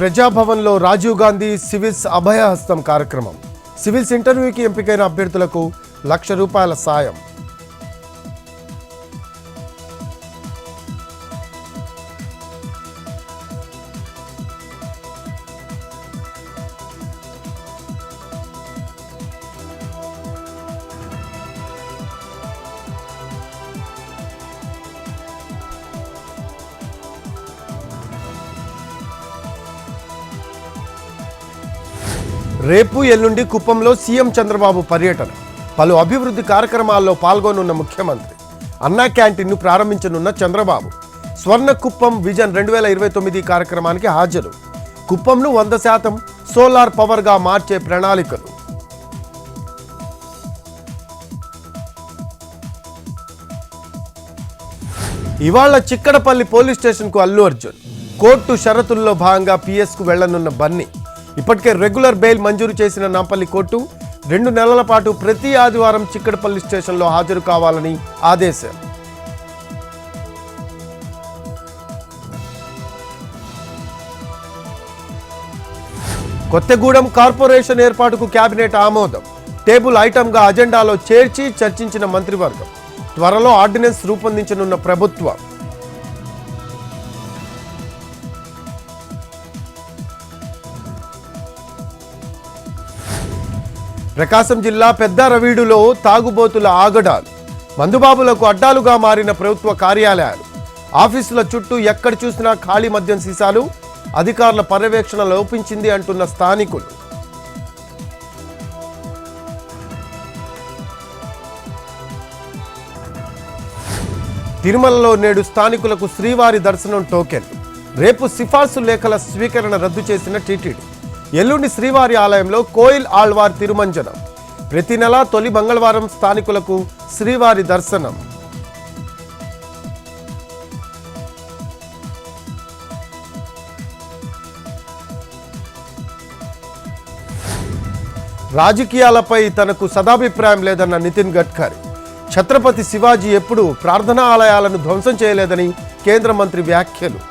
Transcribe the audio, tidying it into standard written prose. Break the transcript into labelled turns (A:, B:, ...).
A: ప్రజాభవన్లో Rajiv Gandhi civils అభయహస్తం కార్యక్రమం. Civils ఇంటర్వ్యూకి ఎంపికైన అభ్యర్థులకు ₹1,00,000 సాయం. రేపు ఎల్లుండి కుప్పంలో సీఎం చంద్రబాబు పర్యటన. పలు అభివృద్ధి కార్యక్రమాల్లో పాల్గొనున్న ముఖ్యమంత్రి. అన్నా క్యాంటీన్ను ప్రారంభించనున్న చంద్రబాబు. స్వర్ణ కుప్పం విజన్ 2029 కార్యక్రమానికి హాజరు. కుప్పంను 100% సోలార్ పవర్గా మార్చే ప్రణాళికలు. ఇవాళ చిక్కడపల్లి పోలీస్ స్టేషన్కు అల్లు అర్జున్. కోర్టు షరతుల్లో భాగంగా పిఎస్కు వెళ్లనున్న బన్నీ. ఇప్పటికే రెగ్యులర్ బెయిల్ మంజూరు చేసిన నాంపల్లి కోర్టు 2 నెలల పాటు ప్రతి ఆదివారం చిక్కడపల్లి స్టేషన్లో హాజరు కావాలని ఆదేశం. కొత్తగూడెం కార్పొరేషన్ ఏర్పాటుకు కేబినెట్ ఆమోదం. టేబుల్ ఐటమ్గా అజెండాలో చేర్చి చర్చించిన మంత్రివర్గం. త్వరలో ఆర్డినెన్స్ రూపొందించనున్న ప్రభుత్వం. ప్రకాశం జిల్లా పెద్దారవీడులో తాగుబోతుల ఆగడాలు. మందుబాబులకు అడ్డాలుగా మారిన ప్రభుత్వ కార్యాలయాలు. ఆఫీసుల చుట్టూ ఎక్కడ చూసినా ఖాళీ మద్యం సీసాలు. అధికారుల పర్యవేక్షణ లోపించింది అంటున్న స్థానికులు. తిరుమలలో నేడు స్థానికులకు శ్రీవారి దర్శనం టోకెన్. రేపు సిఫార్సు లేఖల స్వీకరణ రద్దు చేసిన టీటీడీ. ఎల్లుండి శ్రీవారి ఆలయంలో కోయిల్ ఆళ్వార్ తిరుమంజనం. ప్రతి నెల తొలి మంగళవారం స్థానికులకు శ్రీవారి దర్శనం. రాజకీయాలపై తనకు సదాభిప్రాయం లేదన్న నితిన్ గడ్కరీ. ఛత్రపతి శివాజీ ఎప్పుడూ ప్రార్థనా ఆలయాలను ధ్వంసం చేయలేదని కేంద్ర మంత్రి వ్యాఖ్యలు.